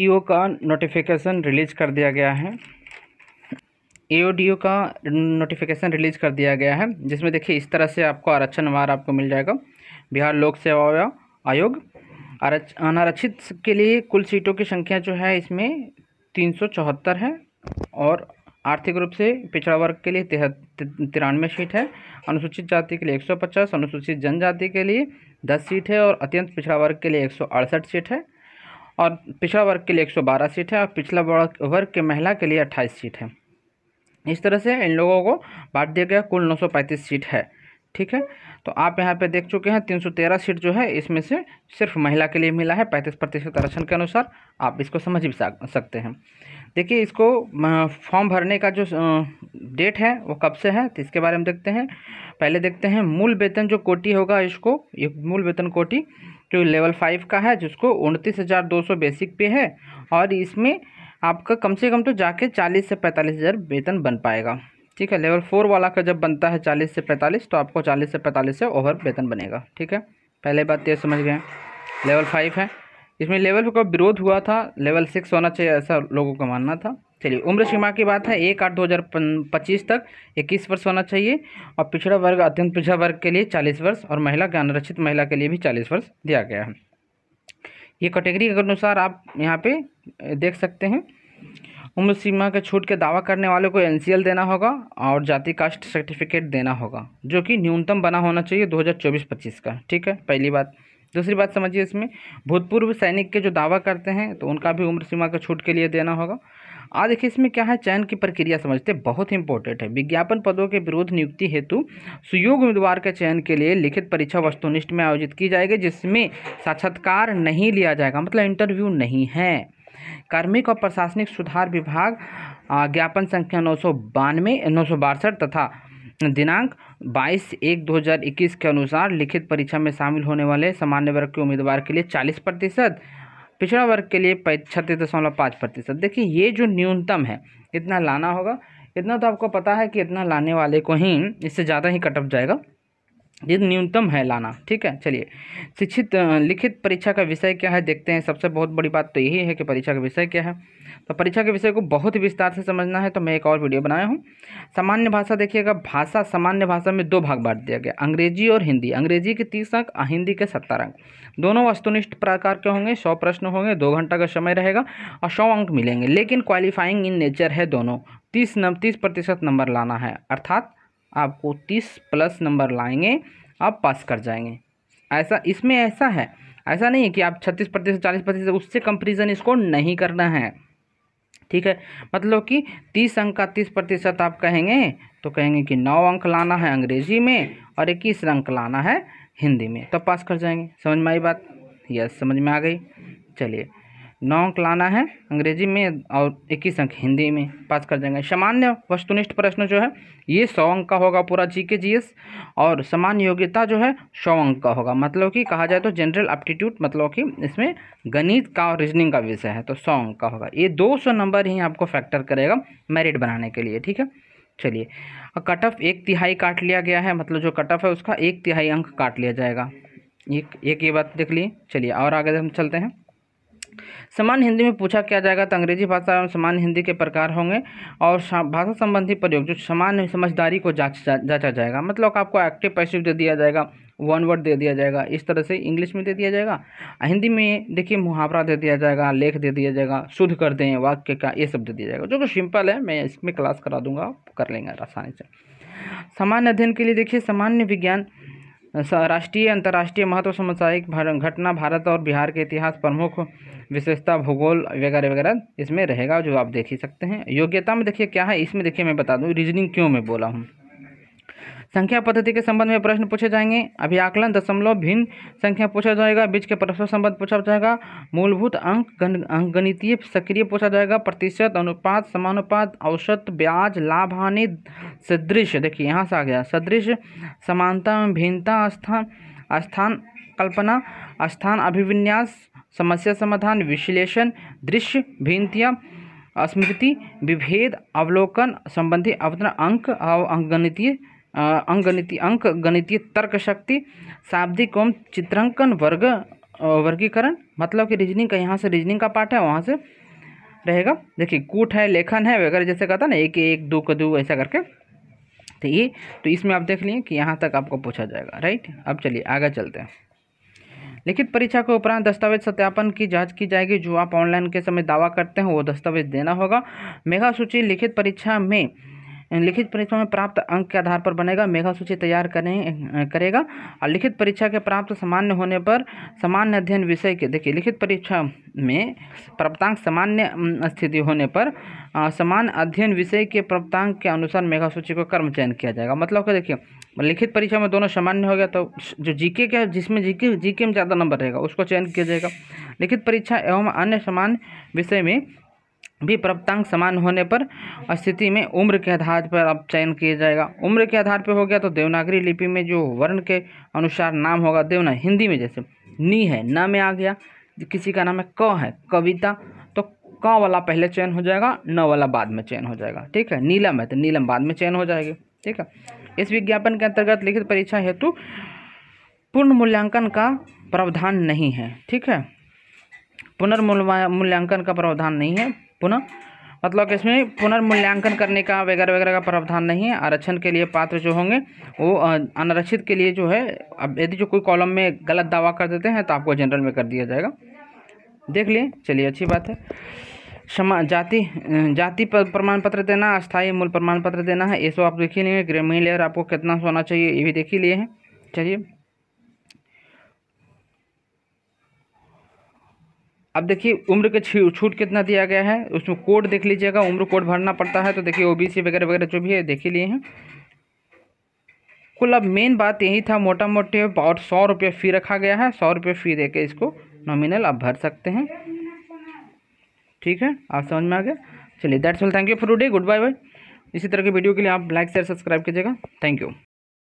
EO का notification release कर दिया गया है। एओडीओ का नोटिफिकेशन रिलीज कर दिया गया है, जिसमें देखिए इस तरह से आपको आरक्षणवार आपको मिल जाएगा। बिहार लोक सेवा आयोग अनारक्षित के लिए कुल सीटों की संख्या जो है इसमें 374 है, और आर्थिक रूप से पिछड़ा वर्ग के लिए 93 सीट है। अनुसूचित जाति के लिए 150, अनुसूचित जनजाति के लिए 10 सीट है, और अत्यंत पिछड़ा वर्ग के लिए 168 सीट है, और पिछड़ा वर्ग के लिए 112 सीट है, और पिछड़ा वर्ग के महिला के लिए 28 सीट है। इस तरह से इन लोगों को बांट दिया गया। कुल 935 सीट है। ठीक है, तो आप यहाँ पे देख चुके हैं 313 सीट जो है इसमें से सिर्फ महिला के लिए मिला है 35% आरक्षण के अनुसार। आप इसको समझ भी सकते हैं। देखिए, इसको फॉर्म भरने का जो डेट है वो कब से है, तो इसके बारे में देखते हैं। पहले देखते हैं मूल वेतन जो कोटि होगा, इसको ये मूल वेतन कोटि जो लेवल 5 का है, जिसको 29,200 बेसिक पे है, और इसमें आपका कम से कम तो जाके 40 से 45 हज़ार वेतन बन पाएगा। ठीक है, लेवल 4 वाला का जब बनता है 40 से 45, तो आपको 40 से 45 से ओवर वेतन बनेगा। ठीक है, पहले बात ये समझ गए। लेवल 5 है, इसमें लेवल का विरोध हुआ था, लेवल 6 होना चाहिए ऐसा लोगों का मानना था। चलिए, उम्र सीमा की बात है 1/8/2025 तक 21 वर्ष होना चाहिए, और पिछड़ा वर्ग अत्यंत पिछड़ा वर्ग के लिए 40 वर्ष, और महिला के अनारक्षित महिला के लिए भी 40 वर्ष दिया गया है। ये कैटेगरी के अनुसार आप यहाँ पे देख सकते हैं। उम्र सीमा के छूट के दावा करने वाले को एनसीएल देना होगा, और जाति कास्ट सर्टिफिकेट देना होगा, जो कि न्यूनतम बना होना चाहिए 2024-25 का। ठीक है, पहली बात। दूसरी बात समझिए, इसमें भूतपूर्व सैनिक के जो दावा करते हैं तो उनका भी उम्र सीमा के छूट के लिए देना होगा। आज देखिए इसमें क्या है, चयन की प्रक्रिया समझते हैं, बहुत इंपॉर्टेंट है। विज्ञापन पदों के विरोध नियुक्ति हेतु सुयोग्य उम्मीदवार के चयन के लिए लिखित परीक्षा वस्तुनिष्ठ में आयोजित की जाएगी, जिसमें साक्षात्कार नहीं लिया जाएगा, मतलब इंटरव्यू नहीं है। कार्मिक और प्रशासनिक सुधार विभाग ज्ञापन संख्या 962 तथा दिनांक 22/1/2021 के अनुसार लिखित परीक्षा में शामिल होने वाले सामान्य वर्ग के उम्मीदवार के लिए 40%, पिछड़ा वर्ग के लिए 36.5%। देखिए, ये जो न्यूनतम है इतना लाना होगा। इतना तो आपको पता है कि इतना लाने वाले को ही इससे ज़्यादा ही कट ऑफ जाएगा, ये न्यूनतम है लाना। ठीक है, चलिए, शिक्षित लिखित परीक्षा का विषय क्या है देखते हैं। सबसे बहुत बड़ी बात तो यही है कि परीक्षा का विषय क्या है। तो परीक्षा के विषय को बहुत ही विस्तार से समझना है तो मैं एक और वीडियो बनाया हूँ। सामान्य भाषा देखिएगा, भाषा सामान्य भाषा में 2 भाग बांट दिया गया, अंग्रेजी और हिंदी। अंग्रेजी के 30 अंक, हिंदी के 70 अंक। दोनों वस्तुनिष्ठ प्रकार के होंगे, 100 प्रश्न होंगे, 2 घंटा का समय रहेगा, और 100 अंक मिलेंगे। लेकिन क्वालिफाइंग इन नेचर है दोनों। 30% नंबर लाना है, अर्थात आपको 30+ नंबर लाएंगे, आप पास कर जाएंगे। ऐसा इसमें ऐसा है, ऐसा नहीं है कि आप 36% 40%, उससे कंपेरिजन इसको नहीं करना है। ठीक है, मतलब कि 30 अंक का 30% आप कहेंगे तो कहेंगे कि 9 अंक लाना है अंग्रेजी में और 21 अंक लाना है हिंदी में, तब पास कर जाएंगे। समझ में आई बात? यस, समझ में आ गई। चलिए, 9 अंक लाना है अंग्रेजी में और 21 अंक हिंदी में, पास कर जाएंगे। सामान्य वस्तुनिष्ठ प्रश्न जो है ये 100 अंक का होगा पूरा जीके जीएस, और सामान्य योग्यता जो है 100 अंक का होगा। मतलब कि कहा जाए तो जनरल एप्टीट्यूड, मतलब कि इसमें गणित का और रीजनिंग का विषय है, तो 100 अंक का होगा। ये 200 नंबर ही आपको फैक्टर करेगा मेरिट बनाने के लिए। ठीक है, चलिए, कट ऑफ 1/3 काट लिया गया है, मतलब जो कट ऑफ है उसका 1/3 अंक काट लिया जाएगा। एक ये बात देख ली। चलिए, और आगे हम चलते हैं। सामान्य हिंदी में पूछा क्या जाएगा, तो अंग्रेजी भाषा एवं सामान्य हिंदी के प्रकार होंगे, और भाषा संबंधी प्रयोग जो सामान्य समझदारी को जांचा जाएगा। मतलब आपको एक्टिव पैसिव दे दिया जाएगा, 1 वर्ड दे दिया जाएगा, इस तरह से इंग्लिश में दे दिया जाएगा। हिंदी में देखिए मुहावरा दे दिया जाएगा, लेख दे दिया जाएगा, शुद्ध कर दें वाक्य का, ये सब दे दिया जाएगा, जो कि सिंपल है। मैं इसमें क्लास करा दूंगा, आप कर लेंगे आसानी से। सामान्य अध्ययन के लिए देखिए, सामान्य विज्ञान, राष्ट्रीय अंतर्राष्ट्रीय महत्व, सामुदायिक घटना, भारत और बिहार के इतिहास, प्रमुख विशेषता, भूगोल वगैरह वगैरह इसमें रहेगा, जो आप देख ही सकते हैं। योग्यता में देखिए क्या है, इसमें देखिए मैं बता दूं रीजनिंग क्यों मैं बोला हूँ। संख्या पद्धति के संबंध में प्रश्न पूछे जाएंगे, अभिआकलन, दशमलव, भिन्न संख्या पूछा जाएगा, बीच के परस्पर संबंध पूछा जाएगा, मूलभूत अंक गणितीय सक्रिय पूछा जाएगा, प्रतिशत, अनुपात, समानुपात, औसत, ब्याज, लाभ हानि, सदृश, देखिए यहाँ से आ गया सदृश, समानता, भिन्नता, स्थान कल्पना, स्थान अभिविन्यास, समस्या समाधान, विश्लेषण, दृश्य, भिन्नतियाँ, स्मृति, विभेद, अवलोकन संबंधी अवतरण, अंक और अंक गणितीय तर्क शक्ति, शाब्दिक एवं चित्रांकन, वर्ग वर्गीकरण, मतलब कि रीजनिंग का, यहाँ से रीजनिंग का पार्ट है, वहाँ से रहेगा। देखिए कूट है, लेखन है वगैरह, जैसे कहता ना एक एक दो का दो ऐसा करके। तो इसमें आप देख लिए कि यहाँ तक आपको पूछा जाएगा, राइट। अब चलिए आगे चलते हैं। लिखित परीक्षा के उपरांत दस्तावेज सत्यापन की जांच की जाएगी। जो आप ऑनलाइन के समय दावा करते हैं वो दस्तावेज देना होगा। मेधा सूची लिखित परीक्षा में प्राप्त अंक के आधार पर बनेगा। मेधा सूची तैयार करेगा। और लिखित परीक्षा के प्राप्त सामान्य होने पर सामान्य अध्ययन विषय के, देखिए लिखित परीक्षा में प्राप्तांक सामान्य स्थिति होने पर सामान्य अध्ययन विषय के प्राप्तांक के अनुसार मेधा सूची को क्रम चयन किया जाएगा। मतलब कि देखिए लिखित परीक्षा में दोनों सामान्य हो गया, तो जो जीके का, जिसमें जीके में ज़्यादा नंबर रहेगा उसको चयन किया जाएगा। लिखित परीक्षा एवं अन्य सामान्य विषय में भी प्राप्तांक समान होने पर स्थिति में उम्र के आधार पर अब चयन किया जाएगा। उम्र के आधार पर हो गया तो देवनागरी लिपि में जो वर्ण के अनुसार नाम होगा, देवना हिंदी में जैसे नी है, न में आ गया, किसी का नाम है क है, कविता, तो क वाला पहले चयन हो जाएगा, न वाला बाद में चयन हो जाएगा, ठीक है। नीलम है तो नीलम बाद में चयन हो जाएगी, ठीक है। इस विज्ञापन के अंतर्गत लिखित परीक्षा हेतु पुनर्मूल्यांकन का प्रावधान नहीं है, ठीक है। पुनर्मूल्यांकन का प्रावधान नहीं है, मतलब कि इसमें पुनर्मूल्यांकन करने का वगैरह वगैरह का प्रावधान नहीं है। आरक्षण के लिए पात्र जो होंगे वो अनारक्षित के लिए जो है, अब यदि जो कोई कॉलम में गलत दावा कर देते हैं तो आपको जनरल में कर दिया जाएगा। देख लिए, चलिए अच्छी बात है। जाति प्रमाण पत्र देना, अस्थायी मूल प्रमाण पत्र देना है, ये सब आप देख ही लिए। ग्रामीण लेयर आपको कितना होना चाहिए ये भी देख ही लिए हैं। चलिए अब देखिए उम्र के छूट कितना दिया गया है, उसमें कोड देख लीजिएगा, उम्र कोड भरना पड़ता है। तो देखिए ओबीसी वगैरह वगैरह जो भी है देख ही लिए हैं। कुल अब मेन बात यही था मोटा मोटे, और 100 रुपये फ़ी रखा गया है। 100 रुपये फ़ी दे के इसको नॉमिनल आप भर सकते हैं, ठीक है। आप समझ में आ गया। चलिए that's all, thank you for today, good bye bye. इसी तरह की वीडियो के लिए आप लाइक शेयर सब्सक्राइब कीजिएगा। Thank you.